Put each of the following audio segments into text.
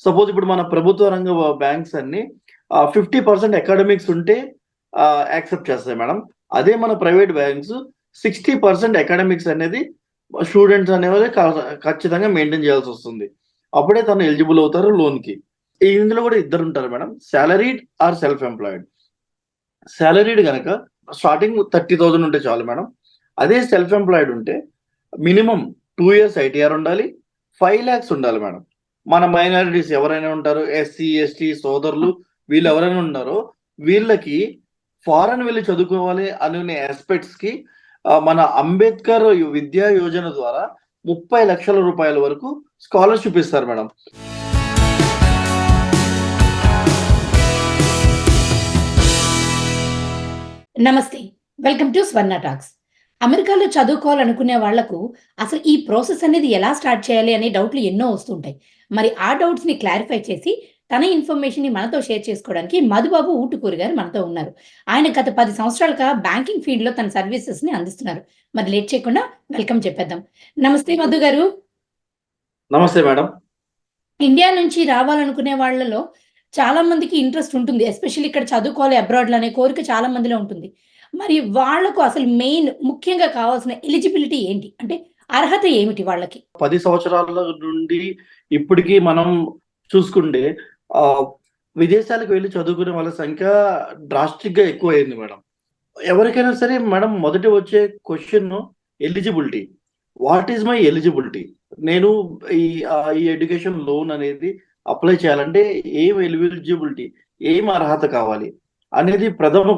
Suppose ఇప్పుడు మన ప్రభుత్వ రంగ బ్యాంక్స్ అన్ని 50% అకాడమిక్స్ ఉంటే యాక్సెప్ట్ చేస్తాయి మేడం. అదే మన ప్రైవేట్ బ్యాంక్స్ 60% అకాడమిక్స్ అనేది స్టూడెంట్స్ అనేవాళ్ళు ఖచ్చితంగా మెయింటైన్ చేయాల్సి వస్తుంది. అప్పుడే తను ఎలిజిబుల్ అవుతారు లోన్కి. ఇందులో కూడా ఇద్దరు ఉంటారు madam, salaried or self employed. Salaried కనుక స్టార్టింగ్ 30,000 ఉంటే చాలు మేడం. అదే సెల్ఫ్ ఎంప్లాయిడ్ ఉంటే మినిమం 2 years ఐటీఆర్ ఉండాలి, 5 lakhs ఉండాలి మేడం. మన మైనారిటీస్ ఎవరైనా ఉంటారో, ఎస్సీ ఎస్టీ సోదరులు, వీళ్ళు ఎవరైనా ఉన్నారో వీళ్ళకి ఫారెన్ వెళ్ళి చదువుకోవాలి అనే ఆస్పెక్ట్స్ కి మన అంబేద్కర్ విద్యా యోజన ద్వారా 30 లక్షల రూపాయల వరకు స్కాలర్షిప్ ఇస్తారు మేడం. నమస్తే, వెల్కమ్ టు స్వర్ణ టాక్స్. అమెరికాలో చదువుకోవాలనుకునే వాళ్లకు అసలు ఈ ప్రాసెస్ అనేది ఎలా స్టార్ట్ చేయాలి అనే డౌట్లు ఎన్నో వస్తుంటాయి. మరి ఆ డౌట్స్ ని క్లారిఫై చేసి తన ఇన్ఫర్మేషన్ ని మనతో షేర్ చేసుకోవడానికి మధుబాబు ఊటుకూరి గారు మనతో ఉన్నారు. ఆయన గత 10 సంవత్సరాలుగా బ్యాంకింగ్ ఫీల్డ్ లో తన సర్వీసెస్ ని అందిస్తున్నారు. మరి లేట్ చేయకుండా వెల్కమ్ చెప్పేద్దాం. నమస్తే మధు గారు. నమస్తే మేడం. ఇండియా నుంచి రావాలనుకునే వాళ్ళలో చాలా మందికి ఇంట్రెస్ట్ ఉంటుంది. ఎస్పెషల్లీ ఇక్కడ చదువుకోవాలి అబ్రాడ్‌లో అనే కోరిక చాలా మందిలో ఉంటుంది. మరి వాళ్ళకు అసలు మెయిన్ ముఖ్యంగా కావాల్సిన ఎలిజిబిలిటీ ఏంటి? అంటే అర్హత ఏమిటి వాళ్ళకి? 10 సంవత్సరాల నుండి ఇప్పటికి మనం చూసుకుంటే విదేశాలకు వెళ్ళి చదువుకునే వాళ్ళ సంఖ్య డ్రాస్టిక్ గా ఎక్కువ అయింది మేడం. ఎవరికైనా సరే మేడం మొదటి వచ్చే question eligibility. What is my eligibility? నేను ఈ ఎడ్యుకేషన్ లోన్ అనేది అప్లై చేయాలంటే ఏం ఎలిజిబిలిటీ, ఏం అర్హత కావాలి అనేది ప్రథమ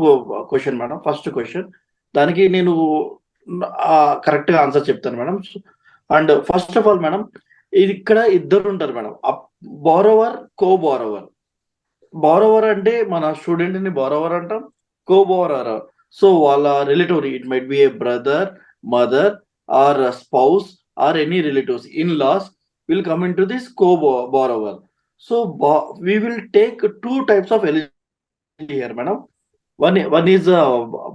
క్వశ్చన్ మేడం. First question. దానికి నేను కరెక్ట్ గా ఆన్సర్ చెప్తాను madam. And first of all madam, ఇది ఇక్కడ ఇద్దరు ఉంటారు madam, borrower, co borrower. Borrower అంటే మన స్టూడెంట్ ని బారోవర్ అంటాం, కో బారోవర్ సో వాళ్ళ relative, it might be a brother, mother or spouse or any relatives, in laws will come into this co borrower. So we will take 2 types of eligibility here madam. One is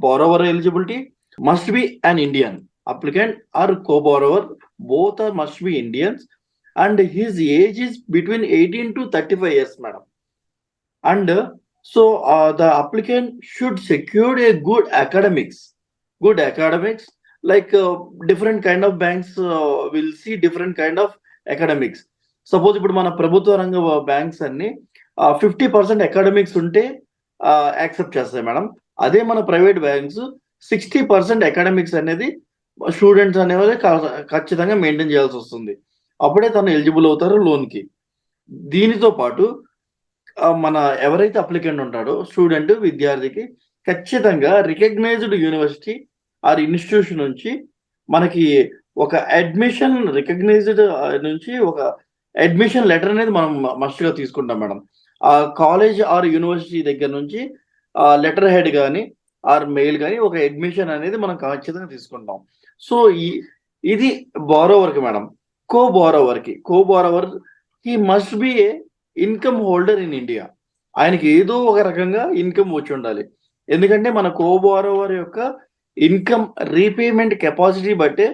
borrower eligibility, must be an Indian applicant or co-borrower, both are must be Indians, and his age is between 18 to 35 years madam. And so the applicant should secure a good academics, like different kind of banks will see different kind of academics. Suppose ఇప్పుడు మన ప్రభుత్వ రంగ banks అన్ని 50% academics ఉంటే accept చేస్తాయి madam. అదే మన private banks 60% academics అనేది స్టూడెంట్స్ అనేవాళ్ళు ఖచ్చితంగా మెయింటైన్ చేయాల్సి వస్తుంది. అప్పుడే తను ఎలిజిబుల్ అవుతారు లోన్కి. దీనితో పాటు మన ఎవరైతే అప్లికెంట్ ఉంటాడో స్టూడెంట్, విద్యార్థికి ఖచ్చితంగా రికగ్నైజ్డ్ యూనివర్సిటీ ఆర్ ఇన్స్టిట్యూషన్ నుంచి మనకి ఒక అడ్మిషన్, రికగ్నైజ్డ్ నుంచి ఒక అడ్మిషన్ లెటర్ అనేది మనం మస్ట్ గా తీసుకుంటాం మేడం. ఆ కాలేజ్ ఆర్ యూనివర్సిటీ దగ్గర నుంచి లెటర్ హెడ్ కానీ ఆర్ మెయిల్ కానీ ఒక అడ్మిషన్ అనేది మనం ఖచ్చితంగా తీసుకుంటాం. సో ఇది బారోవర్ కి madam. Co borrower he must be A income holder in India. ఆయనకి ఏదో ఒక రకంగా ఇన్కమ్ వచ్చి ఉండాలి. ఎందుకంటే మన కో బారోవర్ యొక్క ఇన్కమ్ రీపేమెంట్ కెపాసిటీ బట్టే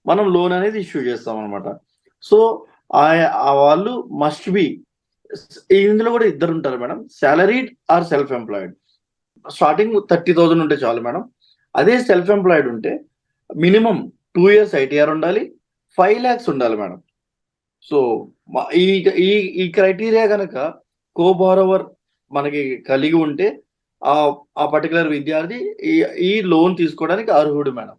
మనం లోన్ అనేది ఇష్యూ చేస్తాం అనమాట. సో వాళ్ళు మస్ట్ బి, ఇందులో కూడా ఇద్దరు ఉంటారు madam, salaried or self employed. Starting 30,000 ఉంటే చాలు మేడం. అదే సెల్ఫ్ ఎంప్లాయిడ్ ఉంటే మినిమం 2 years ఐటీఆర్ ఉండాలి, 5 lakhs ఉండాలి మేడం. సో ఈ క్రైటీరియా కనుక కో బారోవర్ మనకి కలిగి ఉంటే ఆ పర్టికులర్ విద్యార్థి ఈ లోన్ తీసుకోవడానికి అర్హుడు మేడం.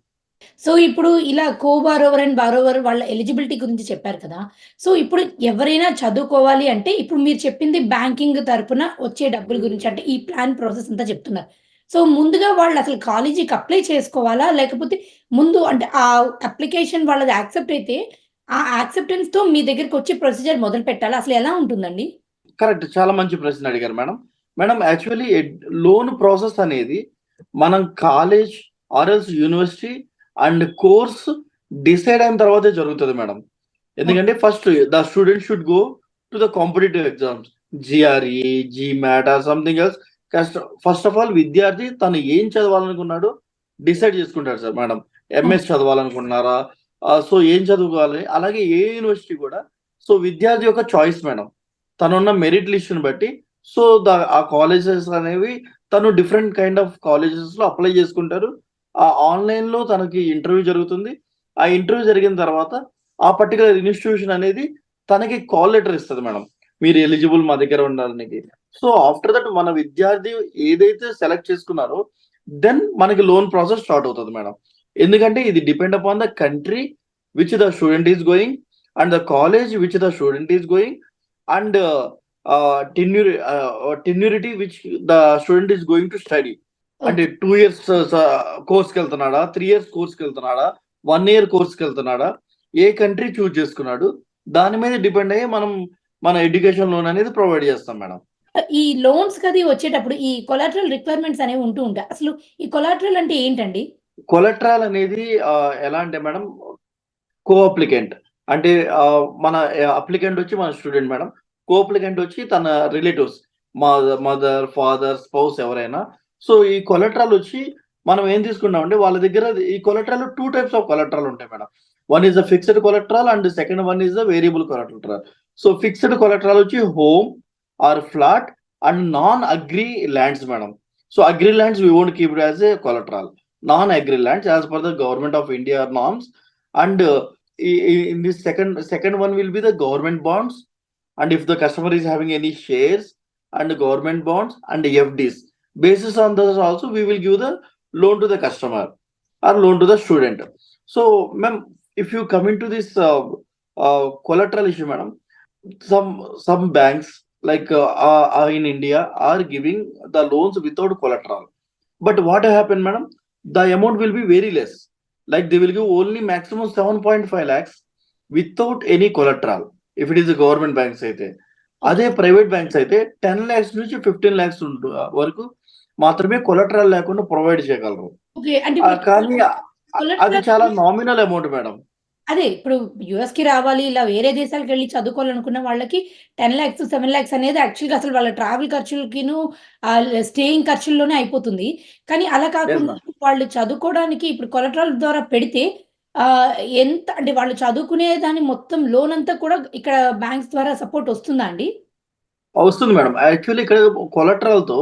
సో ఇప్పుడు ఇలా కో బారోవర్ అండ్ బారోవర్ వాళ్ళ ఎలిజిబిలిటీ గురించి చెప్పారు కదా. సో ఇప్పుడు ఎవరైనా చదువుకోవాలి అంటే ఇప్పుడు మీరు చెప్పింది బ్యాంకింగ్ తరపున వచ్చే డబ్బుల గురించి, అంటే ఈ ప్లాన్ ప్రాసెస్ అంతా చెప్తున్నారు. సో ముందుగా వాళ్ళు అసలు కాలేజీకి అప్లై చేసుకోవాలా, లేకపోతే ముందు అంటే ఆ అప్లికేషన్ వాళ్ళది యాక్సెప్ట్ అయితే ఆ యాక్సెప్టెన్స్ తో మీ దగ్గరికి వచ్చే ప్రొసీజర్ మొదలు పెట్టాలా? అసలు ఎలా ఉంటుందండి? కరెక్ట్, చాలా మంచి ప్రశ్న అడిగారు madam. Madam actually loan process అనేది మనం కాలేజ్ ఆర్ఎల్స్ యూనివర్సిటీ అండ్ కోర్స్ డిసైడ్ అయిన తర్వాతే జరుగుతుంది మేడం. ఎందుకంటే first the student should go to the competitive exams, GRE, GMAT or something else. First of all విద్యార్థి తను ఏం చదవాలనుకున్నాడో డిసైడ్ చేసుకుంటాడు సార్ మేడం. ఎంఎస్ చదవాలనుకున్నారా, సో ఏం చదువుకోవాలి, అలాగే ఏ యూనివర్సిటీ కూడా. సో విద్యార్థి యొక్క చాయిస్ మేడం. తనున్న మెరిట్ లిస్ట్‌ని బట్టి సో, ఆ కాలేజెస్ అనేవి తను డిఫరెంట్ కైండ్ ఆఫ్ కాలేజెస్‌లో అప్లై చేసుకుంటారు. ఆన్‌లైన్‌లో తనకి ఇంటర్వ్యూ జరుగుతుంది. ఆ ఇంటర్వ్యూ జరిగిన తర్వాత ఆ పర్టిక్యులర్ ఇన్‌స్టిట్యూషన్ అనేది తనకి కాల్ లెటర్ ఇస్తది మేడం. మీరు ఎలిజిబుల్ మా దగ్గర ఉండడానికి. సో, ఆఫ్టర్ థట్ మన విద్యార్థి ఏదైతే సెలెక్ట్ చేసుకున్నారో దెన్ మనకి లోన్ ప్రాసెస్ స్టార్ట్ అవుతది మేడం. ఎందుకంటే ఇది depend upon the country which the student is going and the college which the student is going and tenurity which the student is going to study. అంటే 2 years కోర్స్‌కెళ్తున్నాడా? 3 years కోర్స్‌కెళ్తున్నాడా? 1 year కోర్స్‌కెళ్తున్నాడా? ఏ country choose చేసుకున్నాడు? దాని మీద depend అయ్యి మనం మన ఎడ్యుకేషన్ లోన్ అనేది ప్రొవైడ్ చేస్తాం మేడం. ఈ లోన్స్‌కది వచ్చేటప్పుడు ఈ కొలాటరల్ రిక్వైర్మెంట్స్ అనేవి ఉంటూ ఉంటాయి. అసలు ఈ కొలాటరల్ అంటే ఏంటండి? కొలెటరల్ అనేది ఎలా అంటే మేడం కో అప్లికెంట్. అంటే మన అప్లికెంట్ వచ్చి మన స్టూడెంట్ మేడం. కో అప్లికెంట్ వచ్చి తన రిలేటివ్స్. మదర్, ఫాదర్, స్పౌస్ ఎవరైనా. సో, ఈ కొలెటరల్ వచ్చి మనం ఏం తీసుకుంటామంటే వాళ్ళ దగ్గర ఈ కొలెటరల్ 2 టైప్స్ ఆఫ్ కొలెటరల్ ఉంటాయి madam. One is the fixed collateral and second one is the variable collateral. So, fixed collateral వచ్చి home or flat and non agri lands madam. So, agri lands we won't keep it as a collateral. Non agri lands as per the government of India norms and in this second one will be the government bonds, and if the customer is having any shares and government bonds and FDs, basis on those also we will give the loan to the customer or loan to the student. So ma'am, if you come into this collateral issue madam, some banks like in India are giving the loans without collateral, but what happened madam, the amount will be very less. Like they will give only maximum 7.5 lakhs without any collateral. If it is a government banks అయితే. అదే private banks అయితే 10 lakhs నుంచి 15 lakhs వరకు మాత్రమే collateral లేకుండా provide చేయగలరు. Okay. అంటే కానీ అది కొలాటరల్ చాలా నామినల్ అమౌంట్ మేడం. అదే ఇప్పుడు యూఎస్‌కి రావాలి, ఇలా వేరే దేశాలకెళ్ళి చదువుకోవాలనుకున్న వాళ్ళకి 10,00,000, 7,00,000 అనేది యాక్చువల్‌గా అసలు వాళ్ళ ట్రావెల్ ఖర్చులకిను, స్టేయింగ్ ఖర్చుల్లోనే అయిపోతుంది. కానీ అలా Yes కాకుండా ma'am. వాళ్ళు చదువుకోవడానికి ఇప్పుడు కొలాటరల్ ద్వారా పెడితే ఆహ్, ఎంత అంటే వాళ్ళు చదువుకునే దాన్ని మొత్తం లోన్ అంతా కూడా ఇక్కడ బ్యాంక్స్ ద్వారా సపోర్ట్ వస్తుందా అండి? వస్తుంది మేడం. యాక్చువల్లీ ఇక్కడ కొలెటరల్‌తో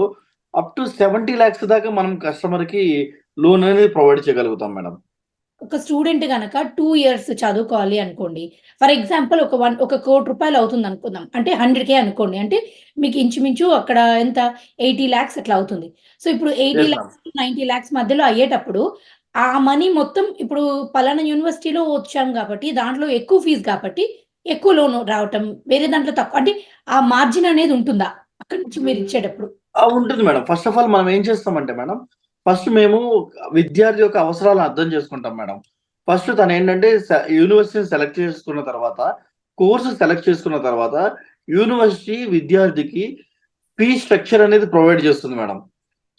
అప్ టు 70 lakhs దాకా మనం కస్టమర్‌కి లోన్ అనేది ప్రొవైడ్ చేయగలుగుతాం మేడం. ఒక స్టూడెంట్ గనక 2 ఇయర్స్ చదువుకోవాలి అనుకోండి. ఫర్ ఎగ్జాంపుల్ ఒక 1,00,00,000 అవుతుందనుకుందాం. అంటే 100,000 అనుకోండి. అంటే మీకు ఇంచుమించు అక్కడ ఎంత 80,00,000 అట్లా అవుతుంది. సో, ఇప్పుడు యెస్ మ్యామ్. 80,00,000-90,00,000 మధ్యలో అయ్యేటప్పుడు ఆ మనీ మొత్తం ఇప్పుడు పలానా యూనివర్సిటీలో వచ్చాం కాబట్టి దాంట్లో ఎక్కువ ఫీజ్ కాబట్టి ఎక్కువ లోన్ రావటం. వేరే దాంట్లో తక్కువ అంటే ఆ మార్జిన్ అనేది ఉంటుందా? అక్కడి నుంచి మీరు ఇచ్చేటప్పుడు? ఉంటుంది మేడం. ఫస్ట్ ఆఫ్ ఆల్ మనం ఏం చేస్తామంటే మేడం, ఫస్ట్ మేము విద్యార్థి యొక్క అవసరాలను అర్థం చేసుకుంటాం మేడం. ఫస్ట్ తనేంటంటే యూనివర్సిటీని సెలెక్ట్ చేసుకున్న తర్వాత, కోర్స్ సెలెక్ట్ చేసుకున్న తర్వాత, యూనివర్సిటీ విద్యార్థికి ఫీ స్ట్రక్చర్ అనేది ప్రొవైడ్ చేస్తుంది మేడం.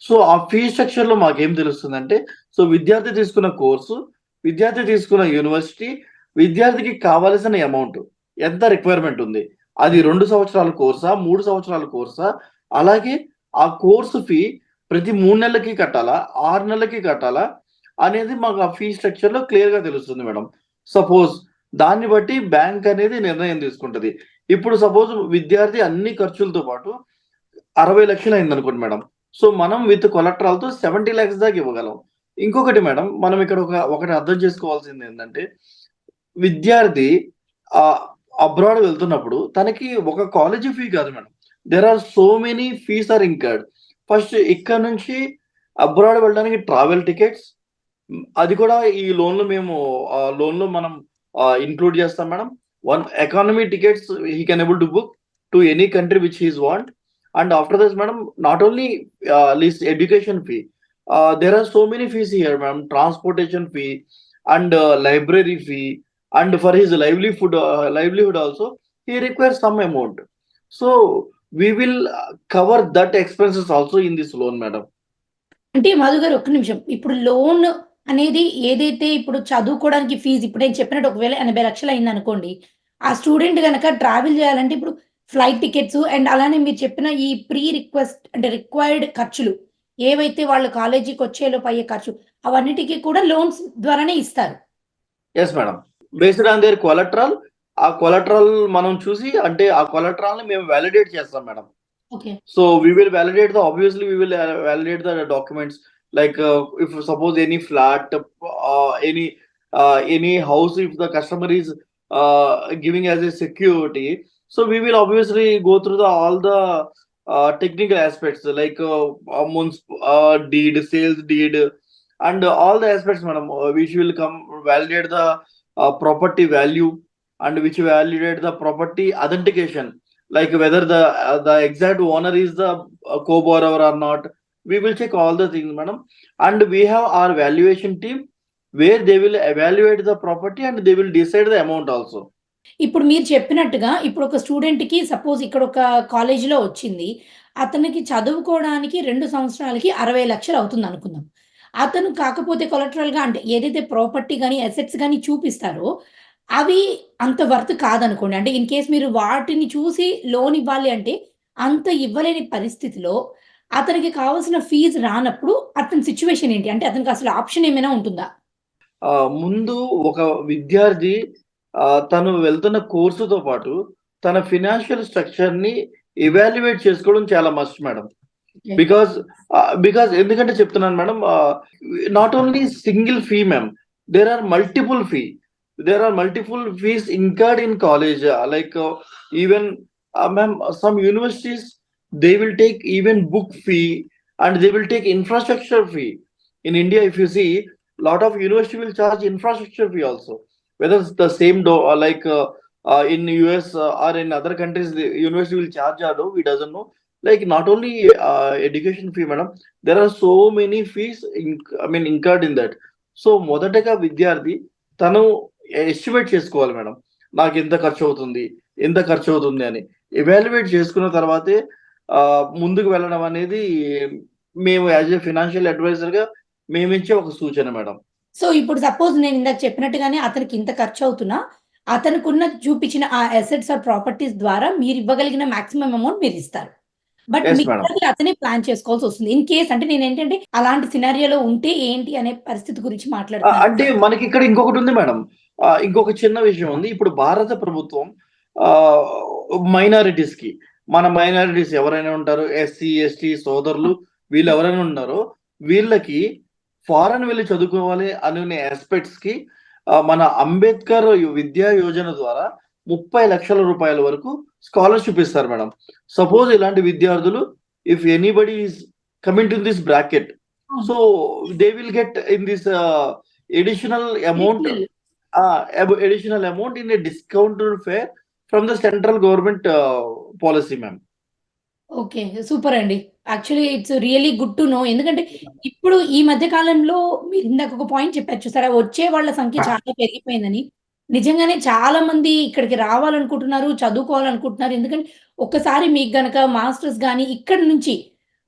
సో, ఆ ఫీ స్ట్రక్చర్‌లో మాకేం తెలుస్తుందంటే, సో, విద్యార్థి తీసుకున్న కోర్సు, విద్యార్థి తీసుకున్న యూనివర్సిటీ, విద్యార్థికి కావాల్సిన అమౌంట్ ఎంత రిక్వైర్మెంట్ ఉంది. అది 2 సంవత్సరాల కోర్సా? 3 సంవత్సరాల కోర్సా? అలాగే ఆ కోర్స్ ఫీ ప్రతి 3 నెలలకి కట్టాలా? 6 నెలలకి కట్టాలా? అనేది మాకు ఆ ఫీ స్ట్రక్చర్‌లో క్లియర్‌గా తెలుస్తుంది మేడం. సపోజ్ దాన్ని బట్టి బ్యాంక్ అనేది నిర్ణయం తీసుకుంటది. ఇప్పుడు సపోజ్ విద్యార్థి అన్ని ఖర్చులతో పాటు 60,00,000 అయిందనుకోండి మేడం. సో, మనం విత్ కొలెటరల్‌తో 70,00,000 దాకా ఇవ్వగలం. ఇంకొకటి మేడం, మనం ఇక్కడ ఒకటి అర్థం చేసుకోవాల్సిందేంటంటే, విద్యార్థి ఆహ్, అబ్రాడ్ వెళ్తున్నప్పుడు తనకి ఒక కాలేజీ ఫీ కాదు madam. There are so many fees are incurred. First ఇక్కడ నుంచి అబ్రాడ్ వెళ్ళడానికి ట్రావెల్ టికెట్స్, అది కూడా ఈ లోన్‌లో మనం ఇంక్లూడ్ చేస్తాం madam. One economy tickets he can able to book to any country which he want. And after this, madam, not only this education fee, there are so many fees here, madam. Transportation fee and library fee, and for his livelihood also, he requires some amount. So we will cover that expenses also in this loan, madam. అంటే మధు గారు ఒక్క నిమిషం. ఇప్పుడు loan అనేది ఏదైతే ఇప్పుడు చదువుకోవడానికి fees ఇప్పుడు నేను చెప్పినట్టు ఒకవేళ 80,00,000 అయిందనుకోండి. ఆ స్టూడెంట్ గనక ట్రావెల్ చేయాలంటే ఇప్పుడు ఫ్లైట్ టికెట్స్ అండ్ అలానే మీరు చెప్పిన ఈ ప్రీ రిక్వెస్ట్ అంటే రిక్వైర్డ్ ఖర్చులు ఏవైతే వాళ్ళు కాలేజీకొచ్చేలోపు అయ్యే ఖర్చు అవన్నిటికి కూడా లోన్స్ ద్వారానే ఇస్తారు. Yes, madam. Based on their collateral, ఆ కొలెటరల్ మనం చూసి అంటే ఆ కొలెటరల్‌ని మేము వాలిడేట్ చేస్తాం madam. Okay. So we will validate the obviously we will validate the documents like if suppose any flat, any house, if the customer is giving as a security, so we will obviously go through all the technical aspects like deed, sales deed, and all the aspects, madam, which will come validate the property value, and which validate the property authentication, like whether the exact owner is the co-borrower or not. We will check all the things, madam, and we have our valuation team where they will evaluate the property and they will decide the amount also. ఇప్పుడు మీరు చెప్పినట్టుగా ఇప్పుడు ఒక స్టూడెంట్‌కి suppose ఇక్కడ ఒక కాలేజీలో వచ్చింది. అతనికి చదువుకోవడానికి 2 సంవత్సరాలకి 60,00,000 అవుతుందనుకుందాం. అతను కాకపోతే కొలటరల్‌గా అంటే ఏదైతే ప్రాపర్టీ గాని, అసెట్స్ గాని చూపిస్తారో అవి అంత వర్త్ కాదనుకోండి. అంటే ఇన్ కేస్ మీరు వాటిని చూసి లోన్ ఇవ్వాలి అంటే అంత ఇవ్వలేని పరిస్థితిలో అతనికి కావాల్సిన ఫీజ్ రానప్పుడు అతని సిట్యుయేషన్ ఏంటి? అంటే అతనికి అసలు ఆప్షన్ ఏమైనా ఉంటుందా? ముందు ఒక విద్యార్థి తను వెళ్తున్న కోర్సుతో పాటు తన ఫినాన్షియల్ స్ట్రక్చర్‌ని ఎవాల్యుయేట్ చేసుకోవడం చాలా మస్ట్ మేడం. ఓకే. బికాజ్ ఎందుకంటే చెప్తున్నాను madam, not only single fee ma'am, there are multiple fee. There are multiple fees incurred in college. Like even ma'am, some universities they will take even book fee and they will take infrastructure fee. In India, if you see, lot of university will charge infrastructure fee also. Whether it's the same in US or in other countries, the university will charge or no, we doesn't know. Like not only education fee, madam, there are so many fees incurred in that. So మొదటగా విద్యార్థి తను estimate చేసుకోవాలి madam. నాకు ఎంత ఖర్చు అవుతుంది, ఎంత ఖర్చు అవుతుంది అని ఎవాల్యుయేట్ చేసుకున్న తర్వాతే ముందుకు వెళ్ళడం అనేది మేము యాజ్ ఎ ఫినాన్షియల్ అడ్వైజర్‌గా మేమిచ్చే ఒక సూచన మేడం. సో, ఇప్పుడు సపోజ్ నేను ఇందాక చెప్పినట్టుగానే అతనికి ఇంత ఖర్చవుతున్నా, అతనుకున్న చూపించిన ఆ అసెట్స్ ఆర్ ప్రాపర్టీస్ ద్వారా మీరివ్వగలిగిన మాక్సిమం అమౌంట్ మీరిస్తారు. But yes madam. మిగతాది అతనే ప్లాన్ చేసుకోవాల్సొస్తుంది. ఇన్ కేస్ అంటే నేనేంటంటే అలాంటి సినారియోలో ఉంటే ఏంటి అనే పరిస్థితి గురించి మాట్లాడుతున్నాను. అంటే మనకిక్కడ ఇంకొకటుంది మేడం. ఇంకొక చిన్న విషయం ఉంది. ఇప్పుడు భారత ప్రభుత్వం మైనారిటీస్‌కి, మన మైనారిటీస్ ఎవరైనా ఉంటారో, ఎస్సీ, ఎస్టీ సోదరులు వీళ్ళెవరైనా ఉన్నారో, వీళ్ళకి ఫారెన్ వెళ్లి చదువుకోవాలి అనే యాస్పెక్ట్స్‌కి మన అంబేద్కర్ విద్యా యోజన ద్వారా 30,00,000 రూపాయల వరకు స్కాలర్‌షిప్ ఇస్తారు మేడం. సపోజ్ ఇలాంటి విద్యార్థులు if anybody is coming to this bracket, so they will get in this additional amount, additional amount in a discounted fare from the central government policy, ma'am. Okay. Super అండి. Actually it's really good to know. ఎందుకంటే ఇప్పుడు ఈ మధ్య కాలంలో మీరిందాక ఒక point చెప్పారు చూసారా? వచ్చే వాళ్ళ సంఖ్య చాలా పెరిగిపోయిందని. నిజంగానే చాలా మంది ఇక్కడికి రావాలనుకుంటున్నారు, చదువుకోవాలనుకుంటున్నారు. ఎందుకంటే ఒక్కసారి మీకు గనక మాస్టర్స్ గాని ఇక్కడి నుంచి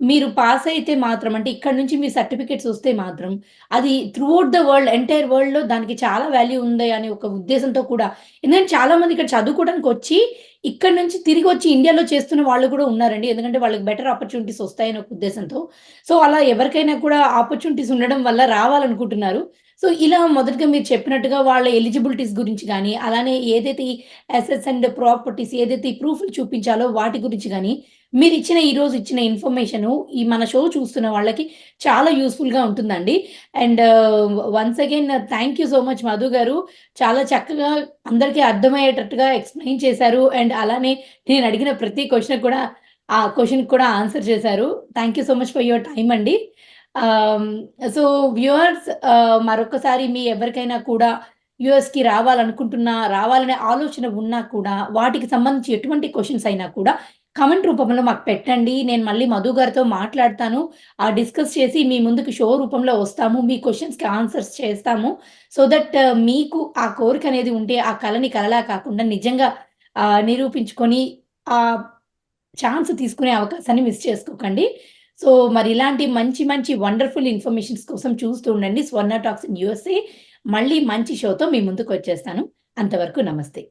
మీరు పాస్ అయితే మాత్రం అంటే ఇక్కడి నుంచి మీ సర్టిఫికేట్స్ వస్తే మాత్రం అది త్రూఅవుట్ ద వరల్డ్ ఎంటైర్ వరల్డ్‌లో దానికి చాలా వాల్యూ ఉంది అనే ఒక ఉద్దేశంతో కూడా ఎందుకంటే చాలా మంది ఇక్కడ చదువుకోవడానికి వచ్చి ఇక్కడి నుంచి తిరిగొచ్చి ఇండియాలో చేస్తున్న వాళ్ళు కూడా ఉన్నారండి. ఎందుకంటే వాళ్ళకి బెటర్ ఆపర్చునిటీస్ వస్తాయనే ఒక ఉద్దేశంతో. సో, అలా ఎవరికైనా కూడా ఆపర్చునిటీస్ ఉండడం వల్ల రావాలనుకుంటున్నారు. సో, ఇలా మొదటగా మీరు చెప్పినట్టుగా వాళ్ళ ఎలిజిబిలిటీస్ గురించి గాని, అలానే ఏదైతే ఈ అసెట్స్ అండ్ ప్రాపర్టీస్ ఏదైతే ఈ ప్రూఫ్‌లు చూపించాలో వాటి గురించి గాని, మీరిచ్చిన ఈరోజు ఇచ్చిన ఇన్ఫర్మేషను ఈ మన షో చూస్తున్న వాళ్ళకి చాలా యూజ్‌ఫుల్‌గా ఉంటుందండి. And once again thank you so much Madhu గారు. చాలా చక్కగా అందరికీ అర్థమయ్యేటట్టుగా ఎక్స్‌ప్లెయిన్ చేశారు. అండ్ అలానే నేను అడిగిన ప్రతి క్వెషన్‌కి కూడా ఆ క్వెషన్‌కి కూడా ఆన్సర్ చేశారు. Thank you so much for your time అండి. ఆహ్, సో వ్యూవర్స్ మరొకసారి మీ ఎవరికైనా కూడా యూఎస్‌కి రావాలనుకుంటున్నా, రావాలనే ఆలోచన ఉన్నా కూడా వాటికి సంబంధించి ఎటువంటి క్వెషన్స్ అయినా కూడా కామెంట్ రూపంలో మాకు పెట్టండి. నేను మళ్ళీ మధు గారితో మాట్లాడతాను. డిస్కస్ చేసి మీ ముందుకు షో రూపంలో వస్తాము. మీ క్వెషన్స్‌కి ఆన్సర్స్ చేస్తాము. సో దట్ మీకు ఆ కోరికనేది ఉంటే ఆ కలని కలలా కాకుండా నిజంగా నిరూపించుకొని ఆ ఛాన్స్ తీసుకునే అవకాశాన్ని మిస్ చేసుకోకండి. సో, మరి ఇలాంటి మంచి మంచి వండర్‌ఫుల్ ఇన్ఫర్మేషన్స్ కోసం చూస్తూ ఉండండి 'స్వర్ణ టాక్స్ ఇన్ యూఎస్ఏ'. మళ్ళీ మంచి షోతో మీ ముందుకొచ్చేస్తాను. అంతవరకు నమస్తే.